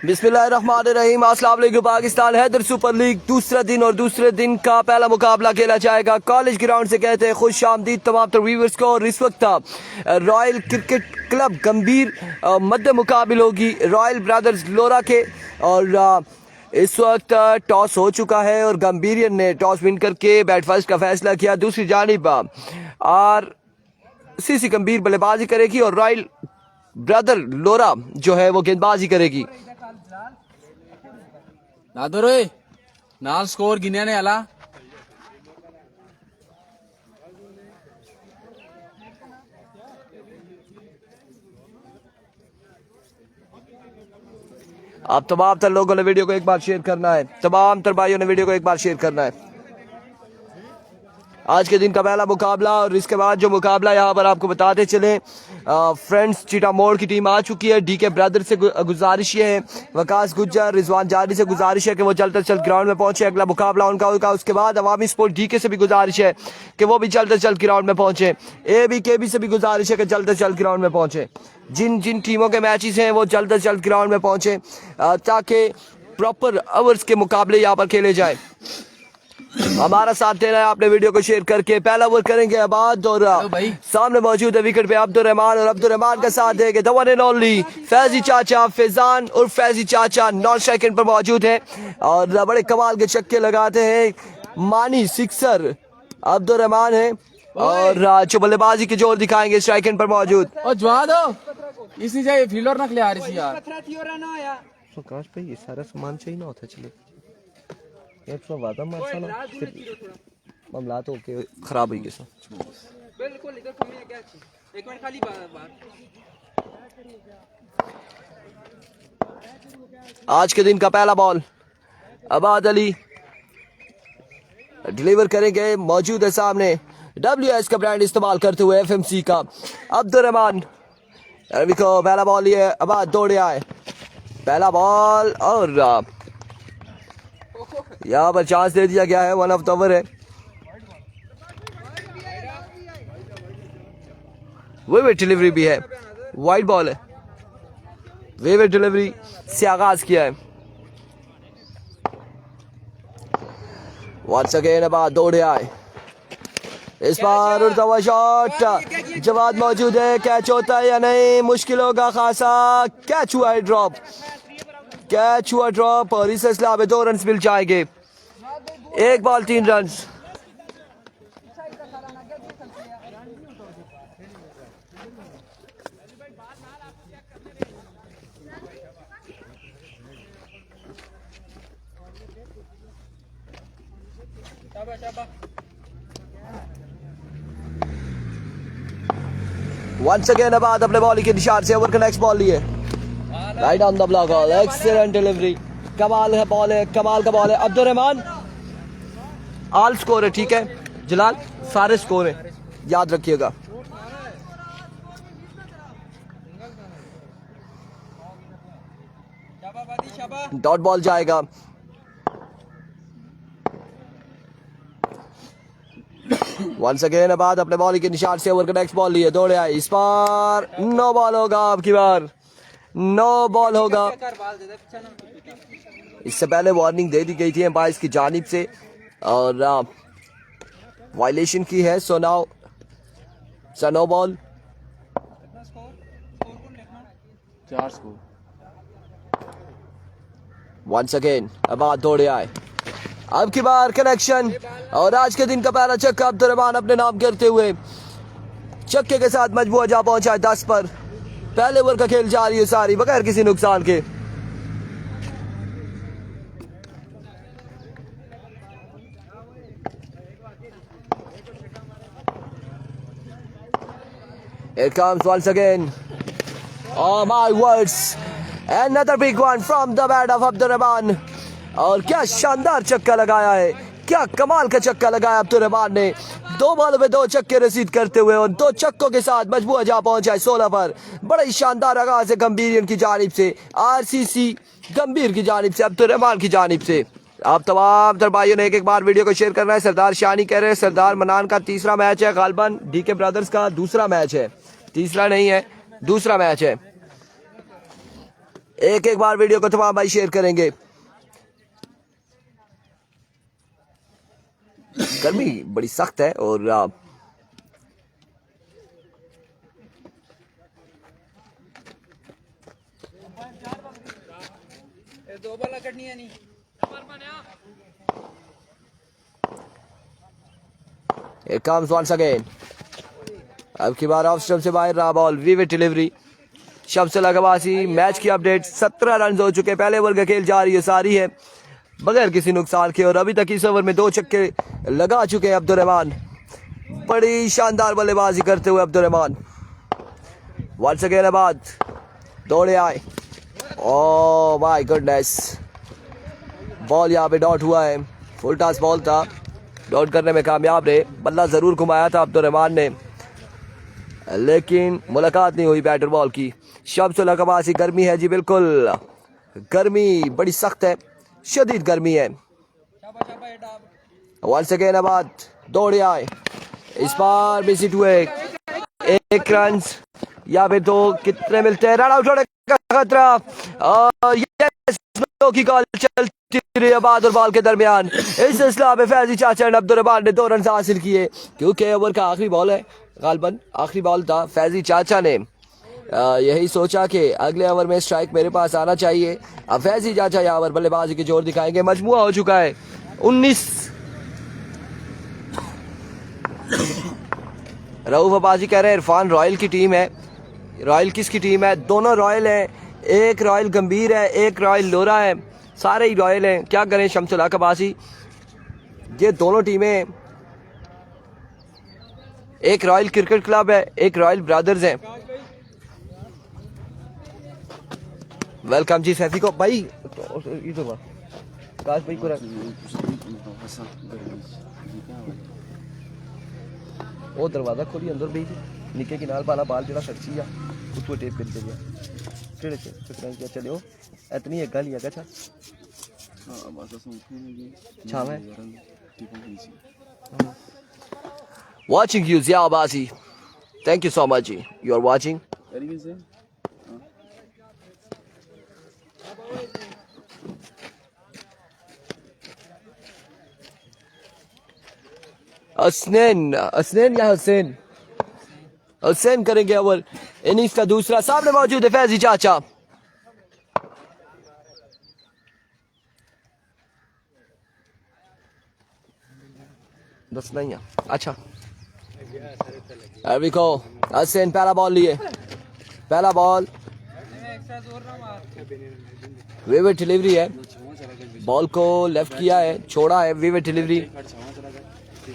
बिस्मिल्लाहिर्रहमानिर्रहीम। अस्सलाम वालेकुम। पाकिस्तान हैदर सुपर लीग दूसरा दिन और दूसरे दिन का पहला मुकाबला खेला जाएगा। कॉलेज ग्राउंड से कहते हैं खुश आमदीद तमाम तर व्यूअर्स को। और इस वक्त रॉयल क्रिकेट क्लब गंभीर मध्य मुकाबल होगी रॉयल ब्रदर्स लोरा के। और इस वक्त टॉस हो चुका है और गंभीरियन ने टॉस विन करके बैट फर्स्ट का फैसला किया। दूसरी जानिब और सीसी गंभीर बल्लेबाजी करेगी और रॉयल ब्रदर लोरा जो है वो गेंदबाजी करेगी। नाल स्कोर गिनने आला आप तमाम तर लोगों ने वीडियो को एक बार शेयर करना है। तमाम तर भाइयों ने वीडियो को एक बार शेयर करना है। आज के दिन का पहला मुकाबला और इसके बाद जो मुकाबला यहाँ पर आपको बताते चले। फ्रेंड्स चीटा मोड़ की टीम आ चुकी है। डीके ब्रदर से गुजारिश ये है, वकास गुज्जर रिजवान जारी से गुजारिश है कि वो जल्द से जल्द ग्राउंड में पहुंचे। अगला मुकाबला उनका होगा। उसके बाद अवामी स्पोर्ट डीके से भी गुजारिश है कि वो भी जल्द से जल्द ग्राउंड में पहुंचे। ABKB से भी गुजारिश है कि जल्द से जल्द ग्राउंड में पहुंचे। जिन जिन टीमों के मैचेस हैं वो जल्द से जल्द ग्राउंड में पहुंचे ताकि प्रॉपर ओवर्स के मुकाबले यहाँ पर खेले जाए। हमारा साथ देना है आपने वीडियो को शेयर करके। पहला ओवर करेंगे आबाद और सामने मौजूद है विकेट पे अब्दुर्रहमान और अब्दुर्रहमान का साथ देंगे the one and only Faizi चाचा फैजान और फैजी चाचा नॉन स्ट्राइकिंग पर मौजूद है और बड़े कमाल के छक्के लगाते हैं। मानी सिक्सर अब्दुर्रहमान है और जो बल्लेबाजी के जोर दिखाएंगे स्ट्राइकिंग पर मौजूद। और जवा दो इसनी चाहिए फील्डर ना आ रही थी यार। प्रकाश भाई ये सारा सामान चाहिए ना होता चले वादा मामला तो खराब हुई बिल्कुल। एक मिनट खाली आज के दिन का पहला बॉल अबाद अली डिलीवर करेंगे। मौजूद है सामने WS का ब्रांड इस्तेमाल करते हुए FMC का अब्दुर्रहमान को पहला बॉल लिए अबाद दौड़े आए। पहला बॉल और यहाँ पर चांस दे दिया गया है। वन ऑफ द ओवर है। वेवेट डिलीवरी भी है। वाइड बॉल है। वेवेट डिलीवरी से आगाज किया है। वंस अगेन अब दौड़े आए। इस बार उड़ता हुआ शॉट जवाब मौजूद है। कैच होता है या नहीं मुश्किल होगा खासा। कैच हुआ है ड्रॉप। कैच हुआ ड्रॉप और इस सिलसिला में 2 रन मिल जाएंगे। 1 बॉल 3 रन। वंस अगेन अब अपने बॉलिंग के निशान से ओवर का नेक्स्ट बॉल लिए right on the block. Excellent delivery. कमाल है बॉल है। कमाल का बॉल है। अब्दुर्रहमान ऑल स्कोर है। ठीक है जलाल सारे स्कोर है याद रखिएगा। डॉट बॉल जाएगा। वंस अगेन बाद अपने बॉलिंग के निशान से ओवर का नेक्स्ट बॉल लिए दौड़े आए। इस बार नो बॉल होगा। आपकी बार नो बॉल होगा। इससे पहले वार्निंग दे दी गई थी एम्पायर्स की जानिब से और वायलेशन की है। So now no ball. 4 score. Once again अब दौड़े आए। अब की बार कनेक्शन और आज के दिन का पहला छक्का अब्दुर्रहमान अपने नाम करते हुए छक्के के साथ मजबूर जा पहुंचा 10 पर। पहले ओवर का खेल जारी है सारी बगैर किसी नुकसान के। Here comes once again. Oh my words. Another big one from the bat of Abdurrahman. और क्या शानदार छक्का लगाया है। क्या कमाल का छक्का लगाया अब्दुर्रहमान ने। 2 बॉलों में 2 छक्के रसीद करते हुए और 2 छक्कों के साथ मजबूर जा पहुंचा 16 पर। बड़ा ही शानदार आगाज है गंभीर की जानिब से। RCC गंभीर की जानिब से अब्दुर्रहमान की जानिब से। आप तमाम तर भाइयों ने एक बार वीडियो को शेयर करना है। सरदार शानी कह रहे हैं सरदार मनान का तीसरा मैच है। गालबन डीके ब्रदर्स का दूसरा मैच है। तीसरा नहीं है दूसरा मैच है। एक एक बार वीडियो को तमाम भाई शेयर करेंगे। गर्मी बड़ी सख्त है और दो बाला कटनी है नहीं। Here comes once again. अब की बार ऑफ स्टंप से बाहर रहा ball, vivid delivery. Shamsul Abbasi, match की अपडेट, 17 रन हो चुके, पहले ओवर का खेल जारी है सारी है बगैर किसी नुकसान के और अभी तक इस ओवर में 2 छक्के लगा चुके हैं अब्दुल रहमान। बड़ी शानदार बल्लेबाजी करते हुए अब्दुल रहमान। वंस अगेन अबाद दौड़े आए, ओह माय गुडनेस, बॉल यहाँ पे डॉट हुआ है, फुल टॉस बॉल था, डॉट करने में कामयाब रहे। बल्ला जरूर घुमाया था अब्दुल रहमान ने लेकिन मुलाकात नहीं हुई बैट और बॉल की। शमसुल अब्बासी, गर्मी है जी, बिल्कुल गर्मी बड़ी सख्त है, शदीद गर्मी है। वंस अगेन अबाद दौड़े आए, इस बार भी सिट हुए, 1 रन या फिर 2, कितने मिलते हैं? रन आउट होने का खतरा और की कॉल चलती रही अबाद और बॉल के दरमियान। इस सिलसिला में फैजी चाचा ने अब्दुल रहमान ने 2 रन हासिल किए क्योंकि ओवर का आखिरी बॉल है, गालबन आखिरी बॉल था। फैजी चाचा ने यही सोचा कि अगले ओवर में स्ट्राइक मेरे पास आना चाहिए। अब फैजी चाचा यहाँ पर बल्लेबाजी के जोर दिखाएंगे। मजमुआ हो चुका है 19। रऊफ अब्बासी कह रहे हैं इरफान रॉयल की टीम है। रॉयल किसकी टीम है? दोनों रॉयल हैं, एक रॉयल गंभीर है, एक रॉयल लोरा है, सारे ही रॉयल हैं। क्या करें शमसुल अब्बासी, ये दोनों टीमें, एक रॉयल क्रिकेट क्लब है, एक रॉयल ब्रदर्स है। वेलकम जी सैफी को भाई, भाई को वो दरवाजा खोली अंदर भेज निके के नाल वाला बाल जरा सच्ची आ उसको टेप कर दिया केड़े क्या चलियो इतनी एक गल ही है अच्छा। हां बस छावे watching you Zia Abbasi, thank you so much ji, you are watching. Hasnain या हुसैन, हुसैन करेंगे ओवर, इनिंग्स का दूसरा। सामने मौजूद है फैजी चाचा, दस नहीं है अच्छा। हुसैन पहला बॉल लिए, पहला बॉल विविड डिलीवरी है, बॉल को लेफ्ट किया है, छोड़ा है, विविड डिलीवरी।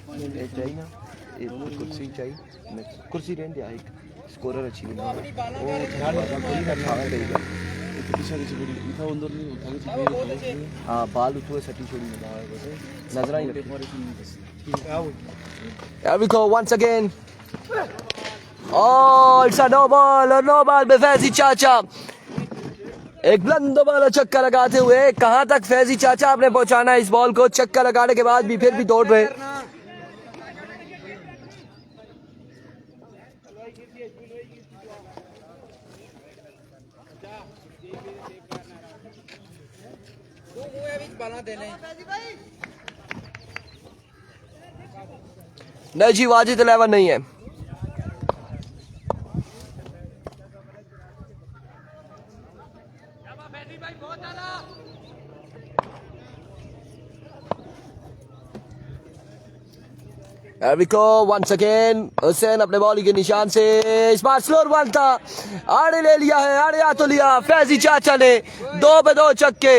चाहिए ना कुर्सी चाहिए, कुर्सी रहने दिया, एक स्कोरर अच्छी हाँ बाल उठे सटी छोड़ी नजर आई। Here we go once again. Oh, it's a no ball, और नो बॉल पे फैजी चाचा एक बुलंद वाला छक्का लगाते हुए कहां तक फैजी चाचा आपने पहुंचाना है इस बॉल को। छक्का लगाने के बाद भी फिर भी दौड़ रहे। नहीं जी वाजिद 11 नहीं है। Here we go once again. Hussain अपने बॉलिंग के निशान से इस बार स्लोर बॉल था, आड़े ले लिया है, आड़े आ तो लिया फैजी चाचा ने। 2 पे 2 छक्के,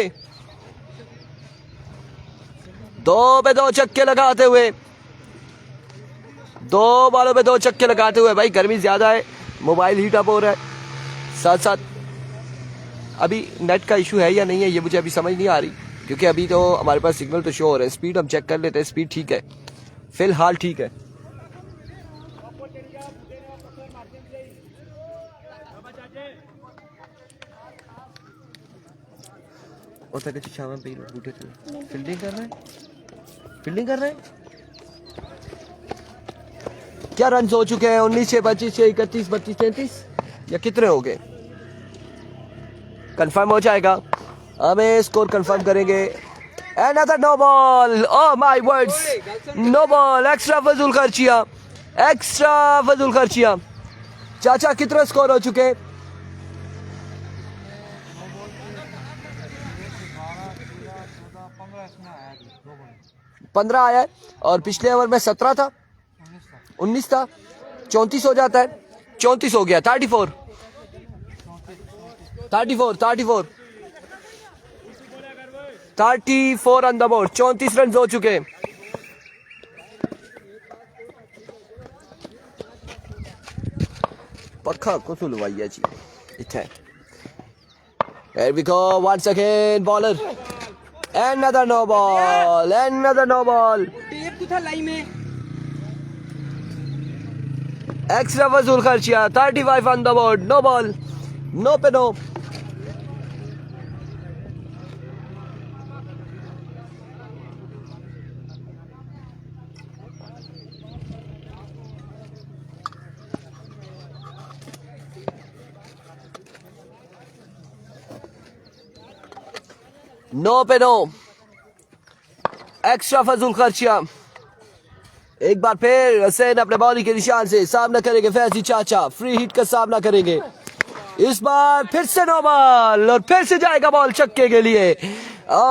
2 पे 2 छक्के लगाते हुए, 2 बॉलों पे 2 छक्के लगाते हुए। भाई गर्मी ज्यादा है, मोबाइल हीट अप हो रहा है, साथ साथ अभी नेट का इशू है या नहीं है ये मुझे अभी समझ नहीं आ रही, क्योंकि अभी तो हमारे पास सिग्नल तो शो हो रहा है। स्पीड हम चेक कर लेते हैं, स्पीड ठीक है फिलहाल, ठीक है। और तक शाम पे फील्डिंग कर रहे हैं, फील्डिंग कर रहे हैं। क्या रन हो चुके हैं? 19 6 25 6 31 32 33 या कितने हो गए? कंफर्म हो जाएगा, हमें स्कोर कंफर्म करेंगे। Another no ball, oh my words, no ball, extra फजूल खर्चिया, एक्स्ट्रा फजूल खर्चिया। चाचा कितना स्कोर हो चुके? 15 आया है और पिछले ओवर में 17 था, 19 था, 34 हो जाता है, 34 हो गया, 34 ऑन द बोर्ड, 34 रन हो चुके। पक्का कुछ लुवाइया जी इथे। Here we go once again, bowler, another no ball, extra फजूल खर्चिया, 35 on the board, no ball, no pay no. No pay no, extra फजूल खर्चिया। एक बार फिर हसैन अपने बॉलिंग के निशान से सामना करेंगे, फैजी चाचा फ्री हिट का सामना करेंगे। इस बार फिर से नो बॉल और फिर से जाएगा बॉल छक्के के लिए।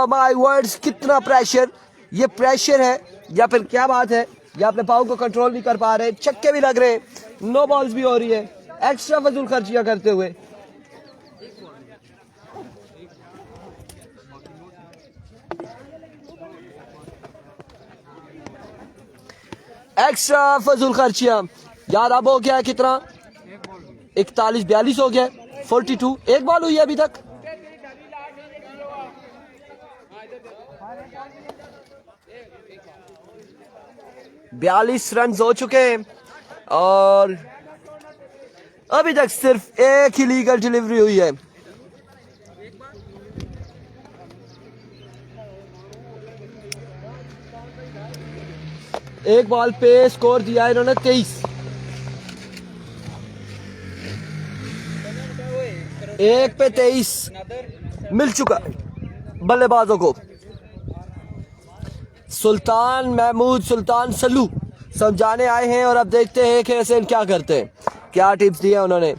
माय वर्ड्स, कितना प्रेशर, ये प्रेशर है या फिर क्या बात है, या अपने पाँव को कंट्रोल नहीं कर पा रहे, छक्के भी लग रहे, नो बॉल्स भी हो रही है, एक्स्ट्रा फजूल खर्चियां करते हुए। एक्स्ट्रा फजूल खर्चियां। यार अब हो गया कितना, 41-42 हो गया, 42, एक बॉल हुई है अभी तक। बयालीस रन हो चुके हैं और अभी तक सिर्फ एक ही लीगल डिलीवरी हुई है। एक बॉल पे स्कोर दिया है इन्होंने 23, एक पे 23 मिल चुका बल्लेबाजों को। सुल्तान महमूद सुल्तान सल्लू समझाने आए हैं और अब देखते हैं कि हसैन क्या करते हैं, क्या टिप्स दिए उन्होंने,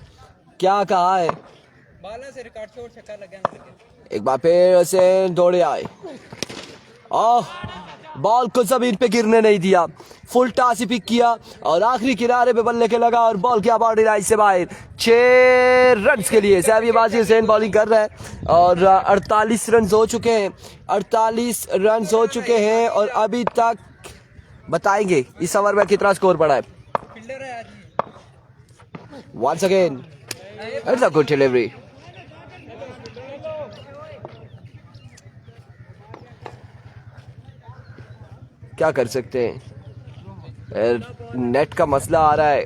क्या कहा है। से रिकॉर्ड छोड़ छक्का लग गया। एक बार फिर हसैन दौड़े आए और बॉल को जमीन पे गिरने नहीं दिया, फुल टॉस ही पिक किया और आखिरी किनारे पे बल्ले के लगा और बॉल किया बाउंड्री लाइन से बाहर। 6 रन के लिए सहबीबाजी हुसैन बॉलिंग कर रहा है और 48 रन हो चुके हैं, 48 रन हो चुके हैं और अभी तक बताएंगे इस ओवर में कितना स्कोर पड़ा है। Once again it's a good delivery. क्या कर सकते हैं, नेट का मसला आ रहा है,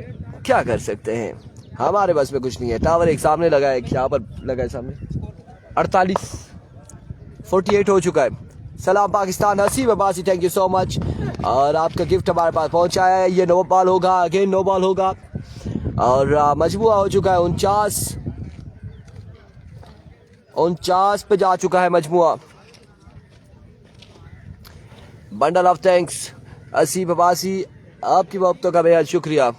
क्या कर सकते हैं, हमारे बस में कुछ नहीं है। टावर एक सामने लगा है, यहाँ पर लगा है सामने। 48 हो चुका है। सलाम Pakistan, Haseeb Abbasi, thank you so much. और आपका गिफ्ट हमारे पास पहुंचा है, ये नो बॉल होगा, अगेन नो बॉल होगा और मजबूआ हो चुका है 49 पे जा चुका है मजमुआ। Bundle of thanks Haseeb Abbasi, आपकी मोहब्बतों का बेहद शुक्रिया।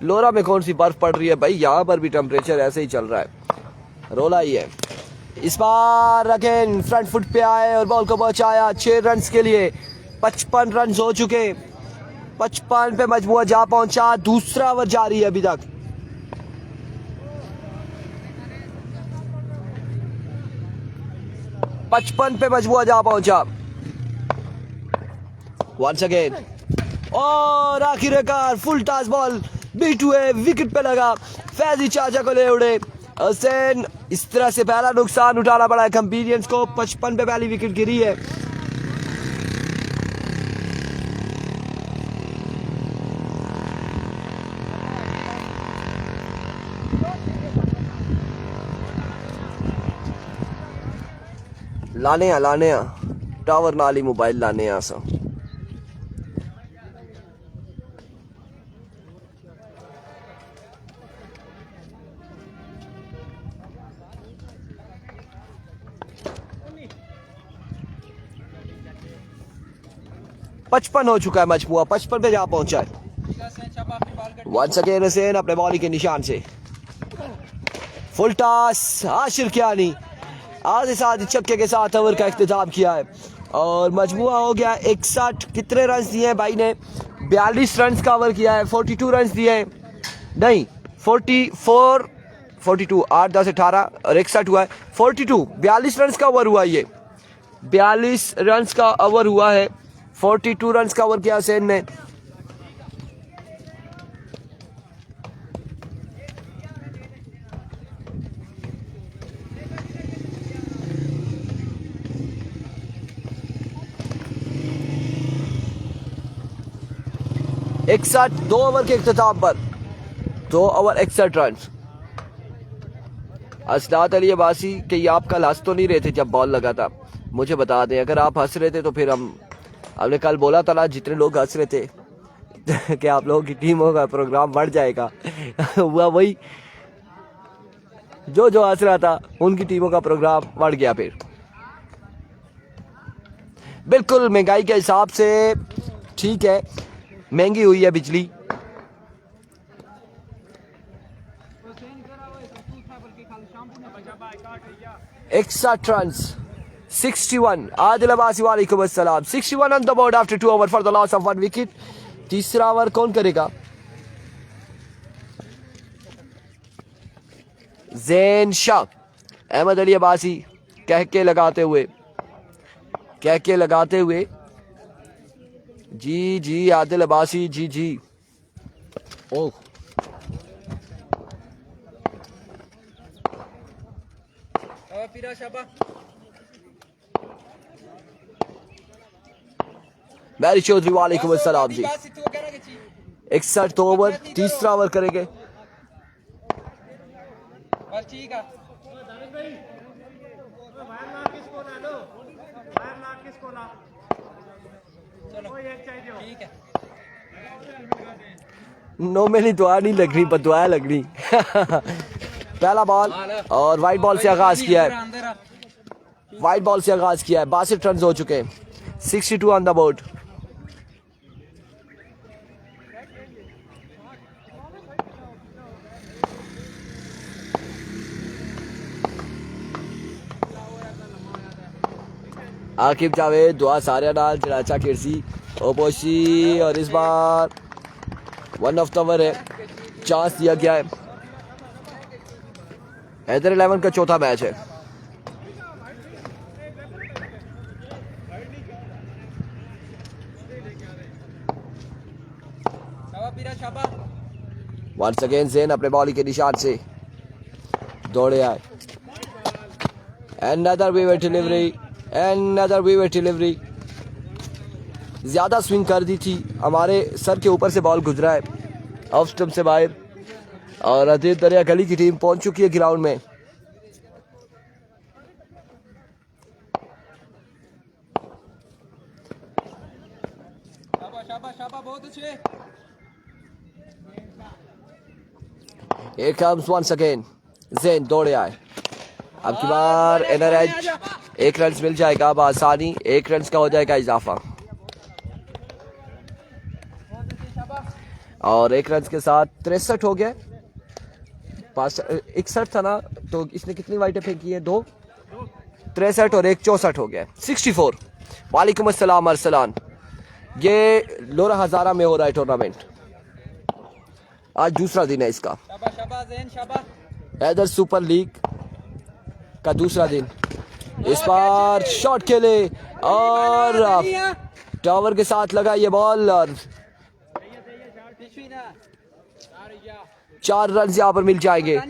लोरा में कौन सी बर्फ पड़ रही है भाई, यहाँ पर भी टेम्परेचर ऐसे ही चल रहा है, रोला ही है। इस बार अगेन फ्रंट फुट पे आए और बॉल को पहुंचाया 6 रन के लिए। 55 रन हो चुके, 55 पे मजबूआ जा पहुंचा, दूसरा ओवर जारी है अभी तक। पचपन पे मजबूआ जा पहुंचा। वंस अगेन और आखिरकार full toss ball B2A wicket पे लगा, फैजी चाचा को ले उड़े हसैन। इस तरह से पहला नुकसान उठाना पड़ा है कंपीरियंस को, 55 पे पहली विकेट गिरी है। लाने टावर नाली मोबाइल लाने आसा। 55 हो चुका है मजमुआ, 55 पे जा पहुंचा है। शाबाश अपनी बॉल कर वंस अगेन हुसैन अपने बॉली के निशान से फुल टॉस, आशिर कियानी आधे साथ छक्के के साथ ओवर का इख्तिताम किया है और मजमुआ हो गया 61। कितने रन दिए हैं भाई ने? 42 रन का ओवर किया है, 42 रन दिए हैं, नहीं 44 42 8 10 18 और 61 हुआ है 42। 42 रन का ओवर हुआ, ये 42 रन का ओवर हुआ है, 42 रन का ओवर किया हुसैन ने। इकसठ 2 ओवर के इख्तिताम पर 2 ओवर 61 रन। असदात अली अब्बासी कि ये आप कल हंस तो नहीं रहे थे जब बॉल लगा था? मुझे बता दें, अगर आप हंस रहे थे तो फिर हमने कल बोला था ना, जितने लोग हंस रहे थे कि आप लोगों की टीमों का प्रोग्राम बढ़ जाएगा हुआ वही, जो जो हंस रहा था उनकी टीमों का प्रोग्राम बढ़ गया। फिर बिल्कुल महंगाई के हिसाब से ठीक है, महंगी हुई है बिजली। इकसठ रन 61। आदिल अब्बासी वालेकुम अस्सलाम। 61 on the board after 2 over for the loss of 1 wicket. तीसरा ओवर कौन करेगा? जैन शाह। अहमद अली अब्बासी कह के लगाते हुए जी जी आदिल अब्बासी जी जी। ओह पीरा शाबाश मैरी चौधरी वालेकुम अस्सलाम जी। 61 तो ओवर, तीसरा ओवर करेंगे। बस ठीक है ठीक है। नो मेरी दुआ नहीं लग रही, बदुआ लग रही पहला बॉल और वाइट बॉल से आगाज किया है, वाइट बॉल से आगाज किया है। 62 रन हो चुके हैं, 62 on the board. Aqib Javed दुआ सारे नाल जराचा किरसी ओपोशी और इस बार 1 ऑफ द ओवर है, चांस दिया गया है। हैदर 11 का चौथा मैच है। वंस अगेन जैन अपने बॉली के निशान से दौड़े आए। Another wavy delivery, ज्यादा स्विंग कर दी थी, हमारे सर के ऊपर से बॉल गुजरा है ऑफ स्टंप से बाहर और अदीब दरिया गली की टीम पहुंच चुकी है ग्राउंड में। बहुत अच्छे। Here comes once again Jain दौड़े आए। अब की बार एनर एज 1 रन मिल जाएगा आसानी, 1 रन का हो जाएगा इजाफा और 1 रन के साथ 63 हो गया। 61 था ना, तो इसने कितनी वाइटें फेंकी है? 2, 63 और 1 64 हो गया, 64। वालेकुम अस्सलाम अरसलान। ये लोरा हजारा में हो रहा है टूर्नामेंट, आज दूसरा दिन है इसका। हैदर सुपर लीग का दूसरा दिन। इस बार शॉट खेले और टावर के साथ लगा ये बॉल और 4 रन यहाँ पर मिल जाएंगे।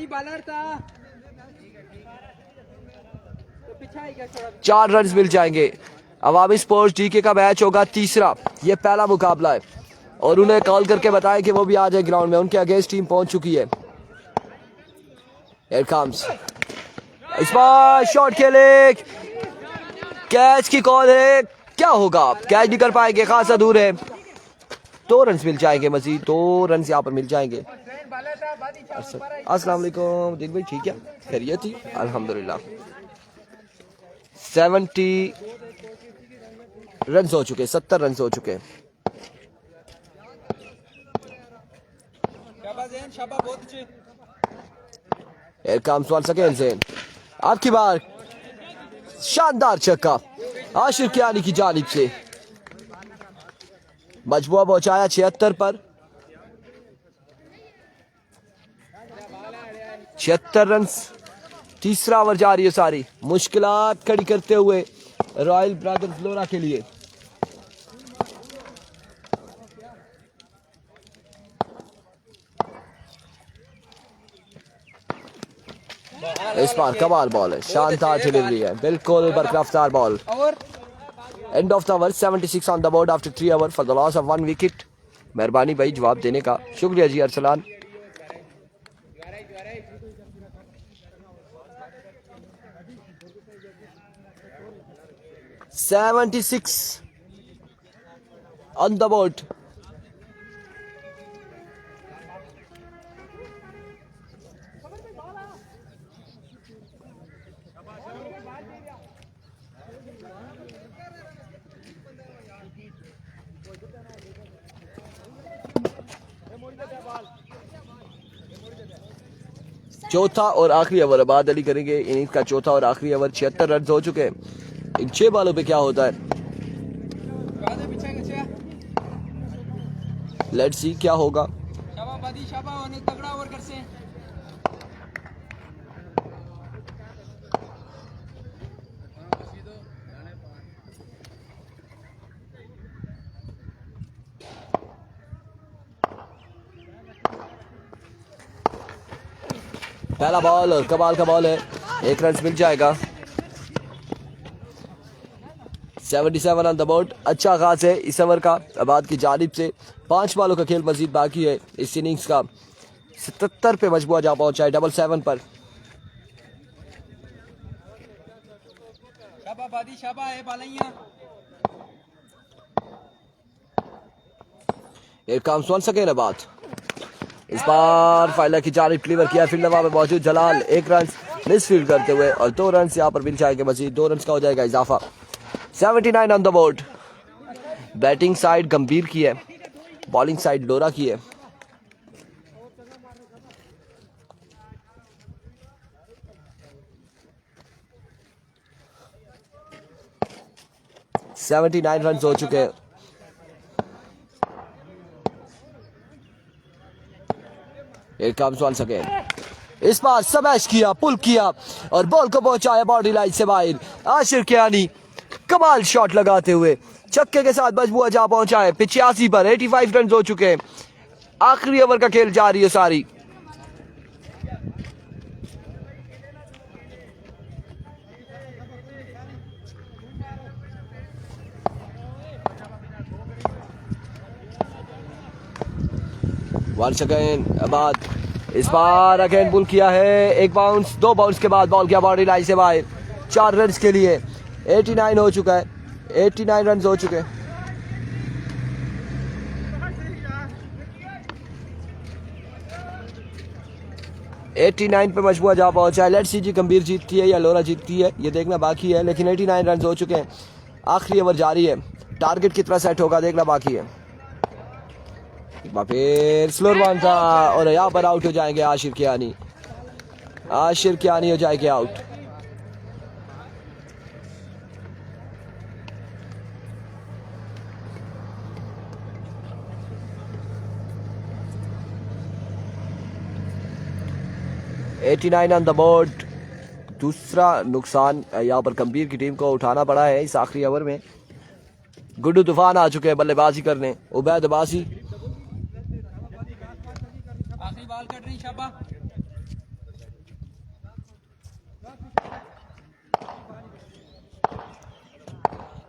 4 रन मिल जाएंगे। अवामी स्पोर्ट्स डीके का मैच होगा तीसरा, ये पहला मुकाबला है और उन्हें कॉल करके बताया कि वो भी आ जाए ग्राउंड में, उनके अगेंस्ट टीम पहुंच चुकी है। Here comes, इस बार शॉट खेले, कैच की कॉल है, क्या होगा? कैच नहीं कर पाएंगे, खासा दूर है। 2 रन मिल जाएंगे, मजीद 2 रन यहाँ पर मिल जाएंगे। अस्सलाम वालेकुम दिन भाई, ठीक है, खैरियत थी अल्हम्दुलिल्लाह। रन हो चुके, 70 रन हो चुके। शाबाश ज़ैन, शाबाश, बहुत अच्छे। Here comes once again Zain. अब की बार शानदार छक्का आशिर कियानी की जानिब से। मजमुआ पहुंचाया 76 पर। 76 रन। तीसरा ओवर जारी है सारी। मुश्किलात खड़ी करते हुए रॉयल ब्रदर्स लोरा के लिए। इस बार कमाल बॉल है, शानदार डिलीवरी है, बिल्कुल बरकरार बॉल। और end of the over, 76 on the board after 3 over for the loss of 1 wicket. मेहरबानी भाई जवाब देने का, शुक्रिया जी अरसलान। $76 on the board। चौथा और आखिरी ओवर अबाद अली करेंगे। इनिंग्स का चौथा और आखिरी ओवर। 76 रन हो चुके हैं। इन 6 बॉलों पे क्या होता है, कहाँ से पीछे गया? लेट्स सी क्या होगा। शाबाश बादी, शाबाश, और तगड़ा ओवर कर से। पहला बॉल और कमाल का बॉल है, 1 रन मिल जाएगा। 77 ऑन द बोर्ड। अच्छा आगाज है इस ओवर का आबाद की जानिब से। 5 बॉलों का खेल मजीद बाकी है इस इनिंग्स का। 77 पे मजबूआ जा पहुंचा है 77 पर। शाबाश बादी, शाबाश है Balayya. Here comes once again आबाद। इस बार फाइलर की जानिब क्लीवर किया फील्ड में मौजूद जलाल। 1 रन मिस फील्ड करते हुए और 2 रन यहाँ पर मिल जाएंगे मजीद। 2 रन का हो जाएगा इजाफा। 79 on the board. Batting side गंभीर की है, बॉलिंग साइड लोरा की है। $79 रन हो चुके हैं। Here comes once again। इस बार स्मैश किया, पुल किया और बॉल को पहुंचाया बाउंड्री लाइन से बाहर। आशिर कियानी कमाल शॉट लगाते हुए छक्के के साथ मजबूआ जा पहुंचा है 85 पर। 85 रन हो चुके हैं। आखिरी ओवर का खेल जारी है सारी। वंस अगेन आबाद। इस बार अगेन पुल किया है। 1 बाउंस, 2 बाउंस के बाद बॉल किया बाउंड्री लाइन से बाहर। 4 रन के लिए 89 हो चुका है। 89 रन हो चुके हैं। $89 पे मजबूआ जा पहुंचा है। लेट्स सी जी गंभीर जीतती है या लोरा जीतती है, ये देखना बाकी है, लेकिन 89 रन हो चुके हैं। आखिरी ओवर जारी है। टारगेट कितना सेट होगा देखना बाकी है। फिर स्लोर वन था और यहाँ पर आउट हो जाएंगे आशिर कियानी। आशिर कियानी हो जाएंगे आउट। $89 on the board. दूसरा नुकसान यहाँ पर गंभीर की टीम को उठाना पड़ा है इस आखिरी ओवर में। गुड्डू तूफान आ चुके हैं बल्लेबाजी करने। उबैद अब्बासी आखिरी बॉल कर रही, शाबाश।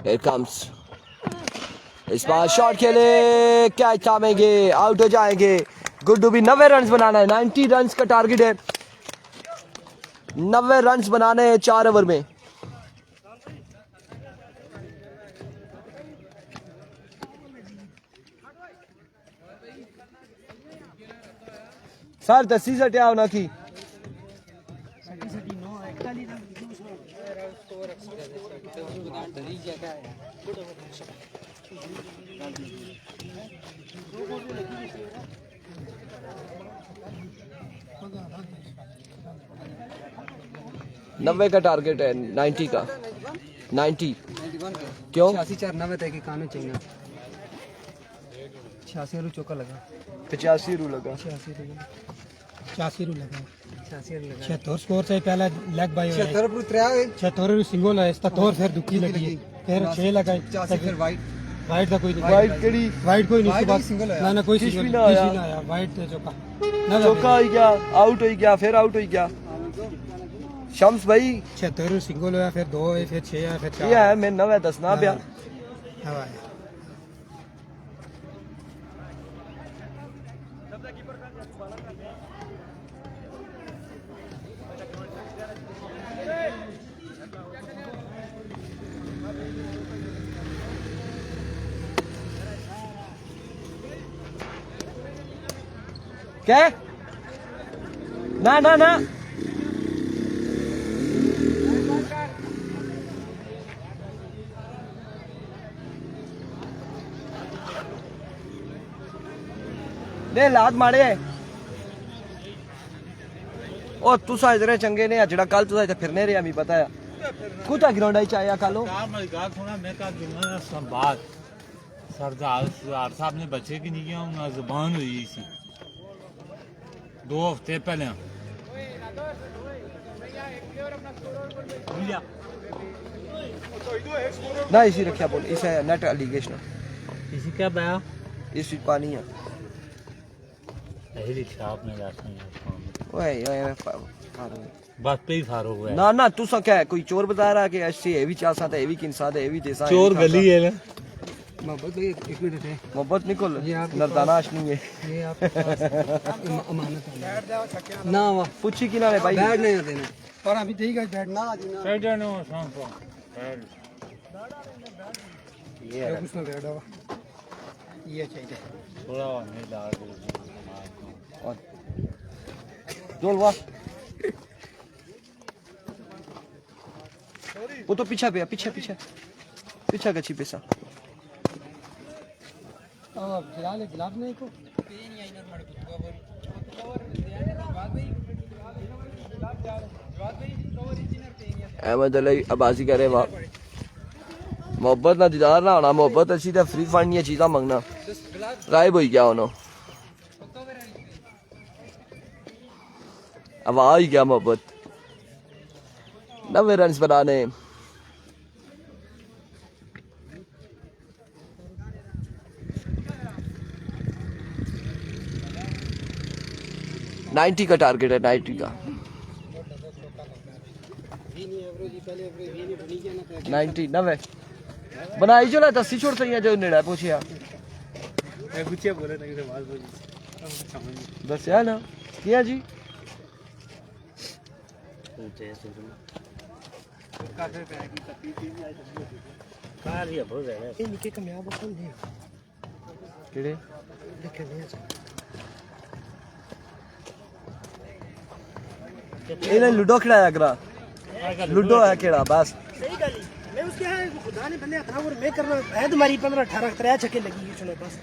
Here comes। इस बार शॉट खेले, कैच थामेंगे, आउट हो जाएंगे। गुड्डू भी 90 रन बनाना है। 90 रन का टारगेट है। 90 रन बनाने हैं 4 ओवर में। सर 10 सटे आओ ना की 90 का टारगेट है, 90 का, 90 क्यों 86 4 90 तक की कानून चाहिए 86 रू चौका लगा 85 रू लगा 86 रू लगा 86 रू लगा 76 स्कोर से पहला लेग बाय हुआ 76 रू 3 76 सिंगल है इसका तौर फिर दुखी लगी फिर 6 लगाई 85 फिर वाइट वाइट का कोई नहीं वाइट केड़ी वाइट कोई नहीं वाइट सुबह ही single है ना ना कोई किस सिंगल भी ना आया। नहीं आया वाइट ते चौका ना चौका हो गया, आउट हो गया, फिर आउट हो गया। शम्स भाई 76 सिंगल होया फिर 2 है फिर 6 है फिर 4 ये है मैं 9 दसना पिया। हवा क्या ना ना ना ने लात मारे ओ तुसा इधरे चंगे ने जेड़ा कल तुसा इथे फिरने रहे मी पता है कुता ग्राउंड आई आया कल मेरी गाल सुना मैं का जुम्मन संभाल सरदार साहब ने बच्चे की नहीं किया जुबान हुई सी 2 हफ्ते पहले ना इसी रखा बोल इसे नेट एलिगेशन इसी क्या बया इस पानी है यही छाप में जाते हैं ओए ओए बस पे ही फारो हुआ है ना ना तुसा क्या है कोई चोर बता रहा कि ऐसे ये भी चासा था ये भी किंसा था ये भी देसा चोर गली है ना मोहब्बत भाई एक मिनट है मोहब्बत निकल ये आपके नरदानाश नहीं है ये आपके पास अमानत है ना वाह पूछी कि ना रे भाई बैठ नहीं देना पर अभी ठीक है बैठ ना जी ना बैठ जाने वो शाम को ये कुछ ना बैठ हुआ ये चाहिए थोड़ा नहीं डाल और जोल वाह वो तो पीछे पे पीछे पीछे पीछे गची पैसा अब गिला ले गिलास नहीं को अहमद अली अब्बासी कह रहे वाह मोहब्बत ना दीदार ना होना मोहब्बत अच्छी तो फ्री फंड ये चीज़ा मंगना गायब हो गया उन्होंने अब आ ही गया मोहब्बत 90 रन बनाने नाइन्टी का टारगेट है 90 का 90 90 बनाई जो ला 10 छोड़ सही है जो नेड़ा पूछिया पूछिए बोले नहीं तो बात बोली दस यार ना किया जी इनके कामयाब पसंद है केड़े लिखे नहीं इन्हें लूडो खिलाया करा लूडो है केड़ा बस सही गली मैं उसके यहाँ खुदा ने बंदे था और मैं करना है तुम्हारी 15 18 तरह छक्के लगी है सुनो बस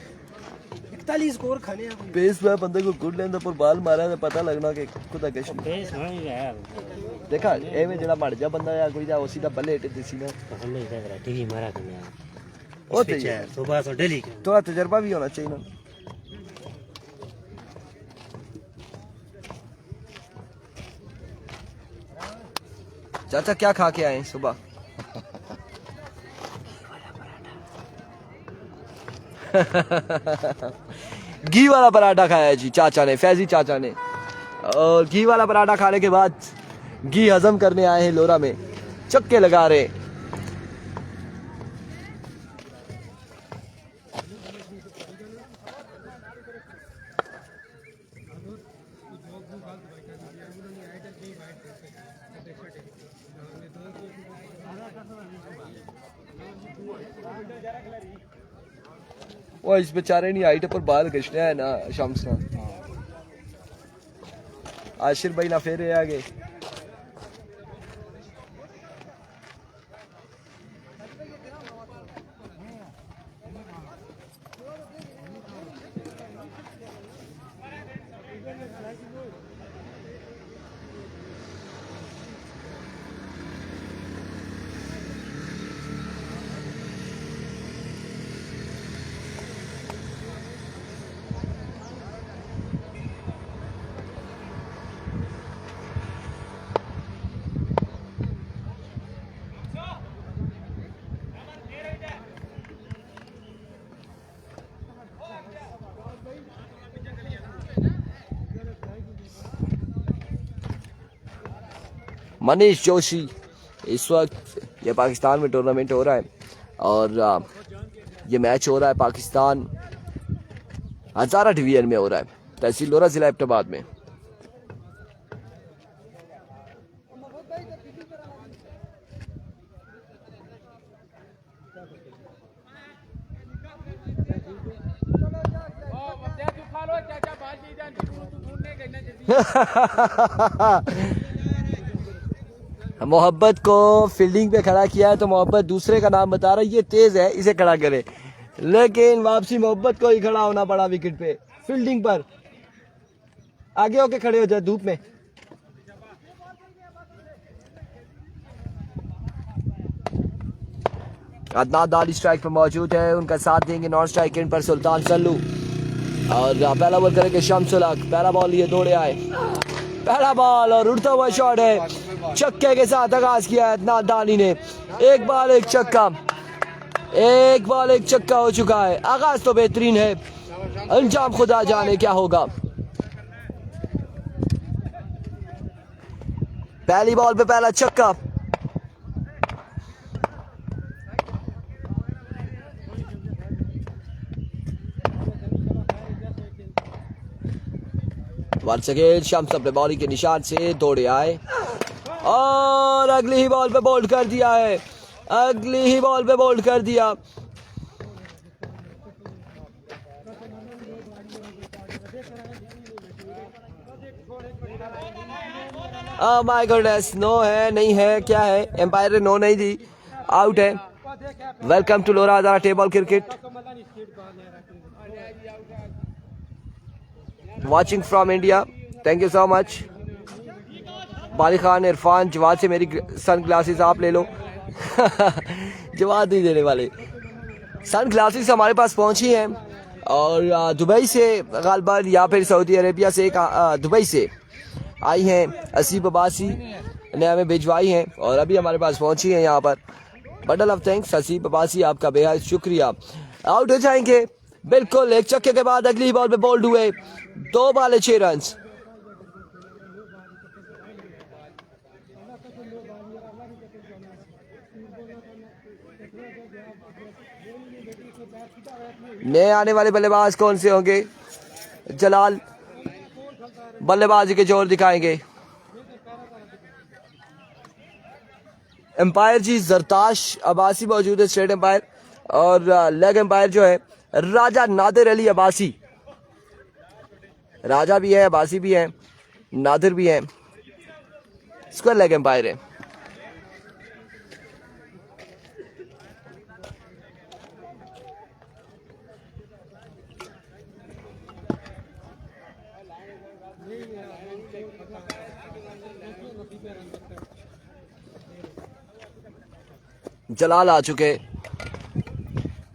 41 स्कोर खाने हैं पेस में बंदे को गुड लेंदा पर बाल मारा तो पता लगना कि खुदा किश पेस नहीं यार देखा एवें जेड़ा मर जा बंदा या कोई जा उसी दा बल्ले टे देसी ना हमने इधर टीवी मारा करने ओ ते सुबह से डेली थोड़ा तजर्बा भी होना चाहिए ना चाचा क्या खा के आए सुबह घी वाला पराठा खाया जी चाचा ने फैजी चाचा ने और घी वाला पराठा खाने के बाद घी हजम करने आए हैं लोरा में चक्के लगा रहे वो इस बेचारे नहीं हाइट पर बाल गश्ते है ना शम्स ना आशिर भाई ना फेरे आगे मनीष जोशी। इस वक्त ये पाकिस्तान में टूर्नामेंट हो रहा है और ये मैच हो रहा है पाकिस्तान हजारा डिवीजन में हो रहा है, तहसील लोरा, जिला एबटाबाद में। मोहब्बत को फील्डिंग पे खड़ा किया है तो मोहब्बत दूसरे का नाम बता रहा है, ये तेज है इसे खड़ा करे, लेकिन वापसी मोहब्बत को ही खड़ा होना पड़ा विकेट पे, फील्डिंग पर। आगे होके खड़े हो जाए धूप में। अदनान दाली स्ट्राइक पर मौजूद है, उनका साथ देंगे नॉन स्ट्राइक एंड पर सुल्तान सल्लू। और पहला बॉल करेंगे शम्सुल हक, पहला बॉल लिए दौड़े आए, पहला बॉल और उड़ता हुआ शॉट है, छक्के के साथ आगाज किया है अदनान दानी ने। एक बॉल एक छक्का, एक बॉल एक छक्का हो चुका है। आगाज तो बेहतरीन है, अंजाम खुदा जाने क्या होगा। पहली बॉल पे पहला छक्का, वंस अगेन शम्स अपने बॉलिंग के निशान से दौड़े आए और अगली ही बॉल पे बोल्ड कर दिया है, अगली ही बॉल पे बोल्ड कर दिया। माय गॉडनेस, नो है नहीं है क्या है, एम्पायर ने नो नहीं दी, आउट है। Welcome to Lora Hazara table cricket, watching from India, thank you so much. Bali Khan, Irfan, Jawad से मेरी सन ग्लासेस आप ले लो। जवाब नहीं देने वाले। सन ग्लासेस हमारे पास पहुंची हैं और दुबई से गालबन या फिर सऊदी अरेबिया से, दुबई से आई हैं। असीब अब्बासी ने हमें भिजवाई हैं और अभी हमारे पास पहुंची हैं यहाँ पर। बंडल ऑफ थैंक्स असीब अब्बासी, आपका बेहद शुक्रिया। आउट हो जाएंगे बिल्कुल, एक छक्के के बाद अगली बॉल पे बोल्ड हुए, 2 बॉल 6 रन। नए आने वाले बल्लेबाज कौन से होंगे? जलाल बल्लेबाजी के जोर दिखाएंगे। एम्पायर जी जरताश अब्बासी मौजूद है, स्टेट एम्पायर, और लेग एम्पायर जो है राजा नादिर अली अब्बासी। राजा भी है, अब्बासी भी है, नादिर भी है, स्क्वायर लेग एम्पायर है। जलाल आ चुके,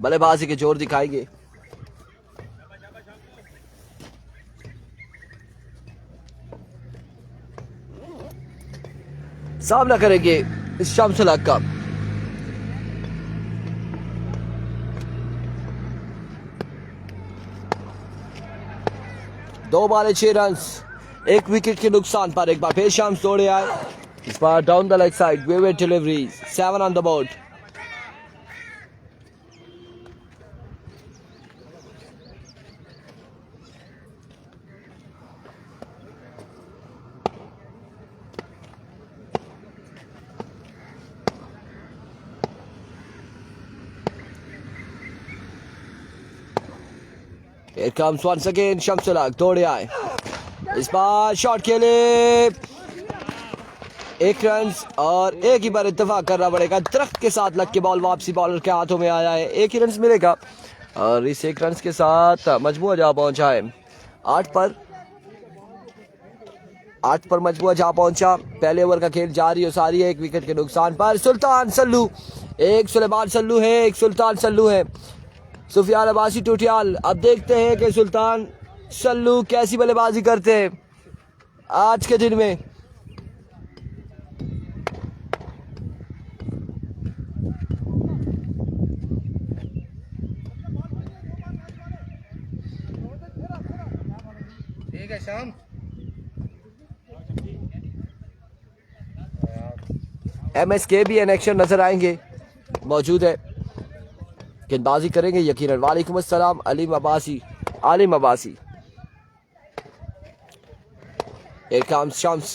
बल्लेबाजी के जोर दिखाएंगे। सामना करेंगे शम्सुल हक का। दो बॉल 6 रन, एक विकेट के नुकसान पर एक बार फिर शम्स दौड़े आए। इस बार down the leg side, vivid delivery, 7 on the board. Here comes once again Shamsul Haq, दौड़े आए, इस बार शॉट के लिए 1 रन और एक ही बार इत्तेफाक करना पड़ेगा। दरख्त के साथ लग के बॉल वापसी बॉलर के हाथों में आया है, 1 ही रन मिलेगा और इस 1 रन के साथ मजबूआ जा पहुंचा है 8 पर मजबूआ जा पहुंचा। पहले ओवर का खेल जारी और सारी है, 1 विकेट के नुकसान पर सुल्तान सल्लू, एक सुलेमान सल्लू है, एक सुल्तान सल्लू है। सुफियान अब्बासी टूटियाल, अब देखते हैं कि सुल्तान सल्लू कैसी बल्लेबाजी करते हैं आज के दिन में। ठीक है शाम। MSK भी इन एक्शन नजर आएंगे, मौजूद है, गेंदबाजी करेंगे यकीनन। वालेकुम अस्सलाम अलीम अब्बासी, आलिम अब्बासी। Here comes Shams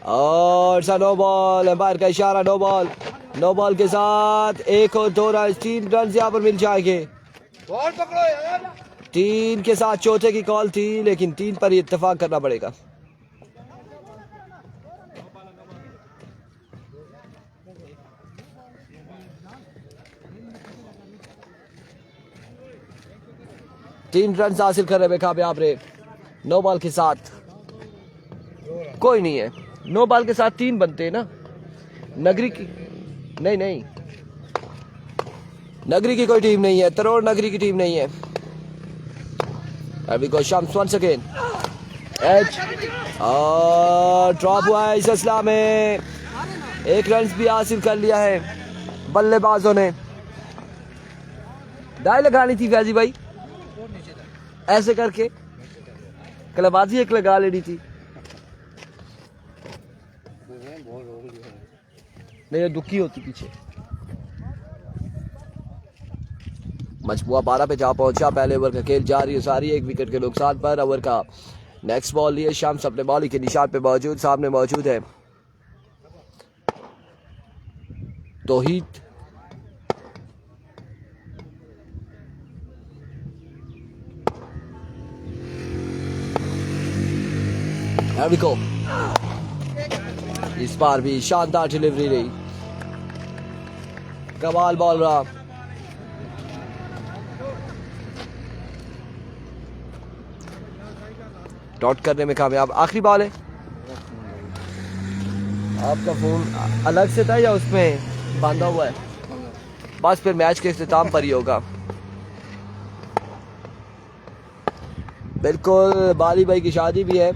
और नो बॉल, एम्पायर का इशारा, नो बॉल। नो बॉल के साथ 1 और 2 रन, 3 रन यहाँ पर मिल जाएंगे। 3 के साथ चौथे की कॉल थी, लेकिन 3 पर ही इत्तेफाक करना पड़ेगा। तीन रन हासिल कर रहे बेकामयाब रहे। नो बॉल के साथ कोई नहीं है, नो बॉल के साथ 3 बनते हैं ना। नगरी की नहीं, नगरी की कोई टीम नहीं है, तरोड़ नगरी की टीम नहीं है। अभी को शम्स वंस अगेन, एच और ड्रॉप हुआ है इस असला में। 1 रन भी हासिल कर लिया है बल्लेबाजों ने। डाई लगानी थी फैजी भाई, ऐसे करके कलाबाजी एक लगा लेनी थी। नहीं दुखी होती पीछे। मजबूआ 12 पे जा पहुंचा। पहले ओवर का खेल जारी है, सारी 1 विकेट के नुकसान पर। ओवर का नेक्स्ट बॉल लिए शम्स अपने बॉलिंग के निशान पे मौजूद, सामने मौजूद है तौहीद। Here we go. इस बार भी शानदार डिलीवरी रही, कमाल बॉल रहा। डॉट करने में कामयाब। आखिरी बॉल है। आपका फोन अलग से था या उसमें बांधा हुआ है? बस फिर मैच के इख्तिताम पर ही होगा। बिल्कुल, बाली भाई की शादी भी है।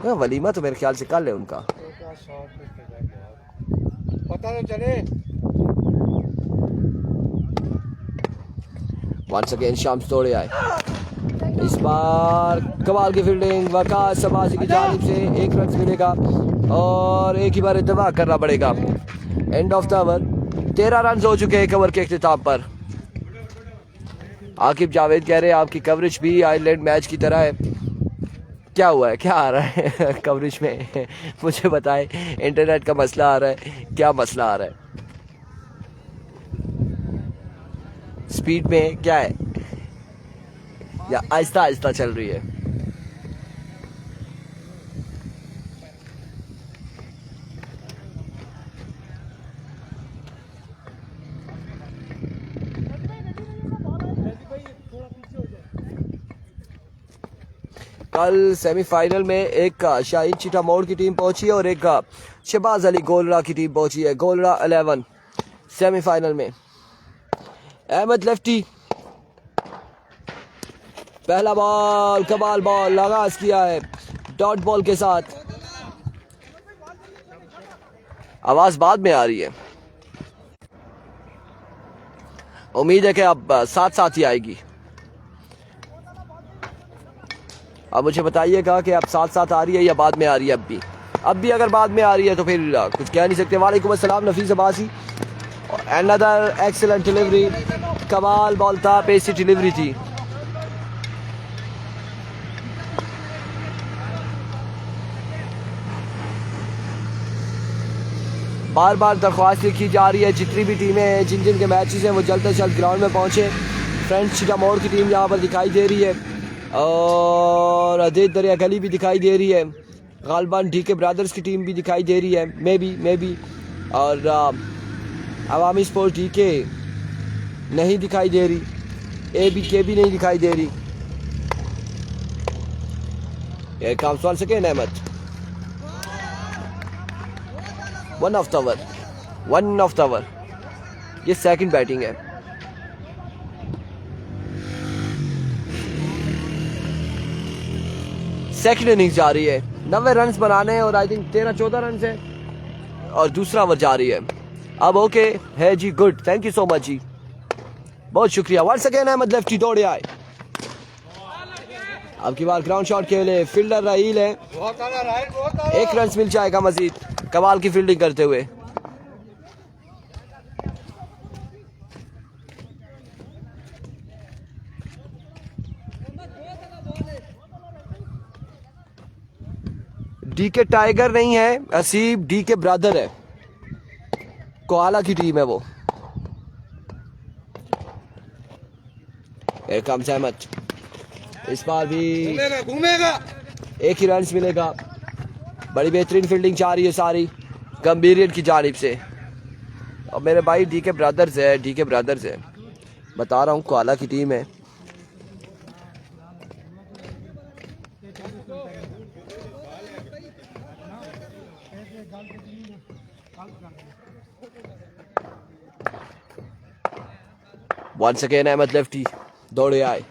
वलीमा तो मेरे ख्याल से कल है उनका। पता तो चले। वंस अगेन शम्स तोड़े आए। इस बार कमाल की फील्डिंग वकास अब्बासी की जानिब से। 1 रन मिलेगा और एक ही बार इत्तेफाक करना पड़ेगा। End of the over. 13 run हो चुके हैं कवर के इख्तिताम पर। आकिब जावेद कह रहे हैं आपकी कवरेज भी आयरलैंड मैच की तरह है। क्या हुआ है, क्या आ रहा है कवरेज में? मुझे बताएं, इंटरनेट का मसला आ रहा है, क्या मसला आ रहा है? स्पीड में क्या है या आहिस्ता आहिस्ता चल रही है? कल सेमीफाइनल में एक शाहीन चीटा मोड़ की टीम पहुंची है और एक शहबाज अली गोलरा की टीम पहुंची है। गोलरा 11 सेमीफाइनल में। अहमद लेफ्टी, पहला बॉल, कमाल बॉल आगाज किया है डॉट बॉल के साथ। आवाज बाद में आ रही है, उम्मीद है कि अब साथ साथ ही आएगी। अब मुझे बताइएगा कि अब साथ साथ आ रही है या बाद में आ रही है। अब भी अगर बाद में आ रही है तो फिर कुछ कह नहीं सकते। वालेकुम अस्सलाम नफीस अब्बासी। अनदर एक्सीलेंट डिलीवरी, कमाल बॉल था, पेसी डिलीवरी थी। बार बार दरख्वास्त की जा रही है जितनी भी टीमें हैं, जिन जिन के मैचेस हैं, वो जल्द से जल्द ग्राउंड में पहुंचे। फ्रेंड्स चीटा मोड़ की टीम यहाँ पर दिखाई दे रही है और अजीत दरिया गली भी दिखाई दे रही है। गालबान डीके ब्रदर्स की टीम भी दिखाई दे रही है, मे बी और अवामी स्पोर्ट डीके नहीं दिखाई दे रही, ABK भी नहीं दिखाई दे रही। ये काम सवाल सके अहमद। 1 of the over. ये सेकंड बैटिंग है। सेकंड इनिंग्स जा रही है, 90 रन बनाने हैं और आई थिंक 13-14 रन है और दूसरा ओवर जा रही है। अब ओके है जी, good, thank you so much जी, बहुत शुक्रिया। वंस अगेन अहमद लेफ्टी दौड़े आए। अब की बार ग्राउंड शॉट खेले, फील्डर राहील है, 1 रन मिल जाएगा मजीद। कमाल की फील्डिंग करते हुए। डी के टाइगर नहीं है, असीब डी के ब्रदर है, कोआला की टीम है वो। Here comes अहमद, इस बार भी घूमेगा एक ही रन मिलेगा। बड़ी बेहतरीन फील्डिंग चाह रही है सारी गंभीरियत की जानिब से। और मेरे भाई डी के ब्रदर्स है, डी के ब्रदर्स है, बता रहा हूँ कोआला की टीम है। वंस अगेन अहमद लेफ्टी दौड़े आए,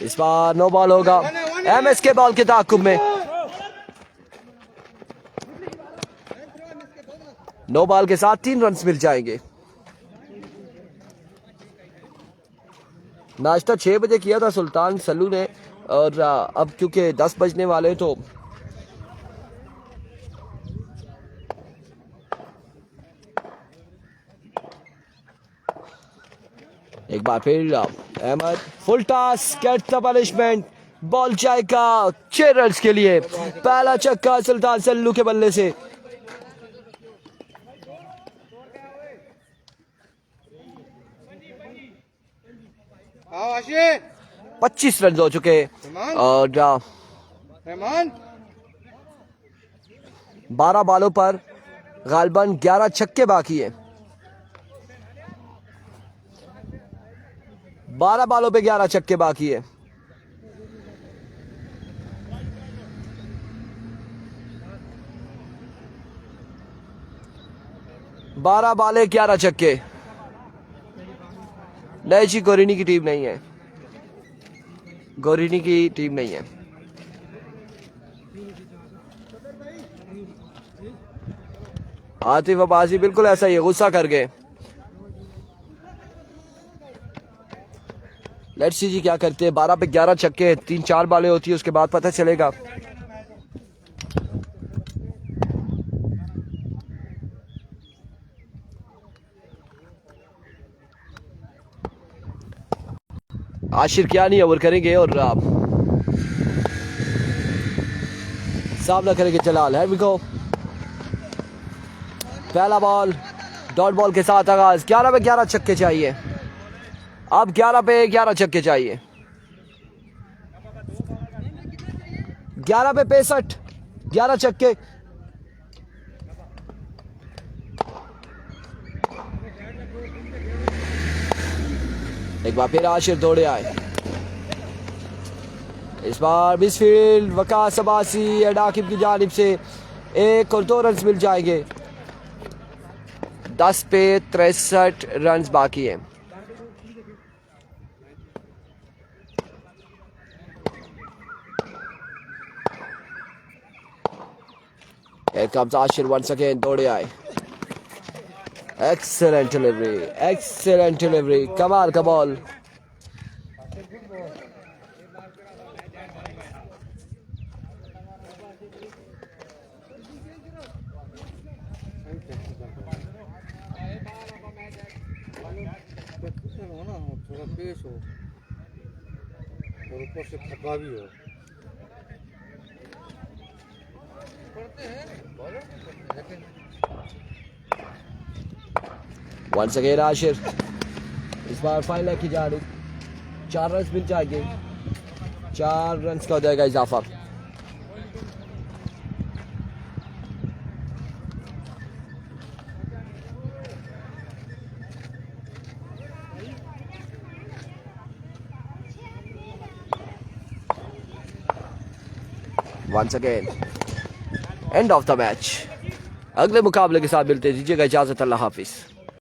इस बार नो बॉल होगा। एमएस के बॉल के ताकुब में नो बॉल के साथ 3 रन मिल जाएंगे। नाश्ता 6 बजे किया था सुल्तान सल्लू ने, और अब क्योंकि 10 बजने वाले तो एक बार फिर Ahmed full toss get the punishment. Ball जाएगा 6 रन के लिए। पहला छक्का सुल्तान सल्लू के बल्ले से। आओ आशिक 25 रन हो चुके और 12 बॉलों पर गालबन 11 छक्के बाकी है। 12 बॉलों पे 11 छक्के बाकी है। बारह बाले 11 छक्के। नहीं जी, गोरिनी की टीम नहीं है, गोरिनी की टीम नहीं है। आतिफ अब्बासी बिल्कुल ऐसा ही गुस्सा कर गए। लेट्स सी जी क्या करते हैं। 12 पे 11 छक्के, 3-4 बालें होती है, उसके बाद पता चलेगा। आशिर क्या नहीं ओवर करेंगे और सामना करेंगे जलाल। है गो पहला बॉल डॉट बॉल के साथ आगाज। 11 पे 11 छक्के चाहिए। अब 11 पे 11 छक्के चाहिए। 11 पे 65, 11 छक्के। एक बार फिर आशिर दौड़े आए। इस बार मिसफील्ड वकास अब्बासी एडाकिब की जानिब से 1 और 2 रन मिल जाएंगे। 10 पे 63 रन बाकी हैं। Here comes Ashir once again, दौड़े आए। Excellent delivery, excellent delivery, कमाल का बॉल। थोड़ा पेश हो और ऊपर से थका भी हो। Once again आशिर, इस बार फाइनल की जा रही। 4 रन मिल जाएंगे। 4 रन का हो जाएगा इजाफा। Once again end of the match। अगले मुकाबले के साथ मिलते हैं। दीजिएगा इजाजत। अल्लाह हाफिज।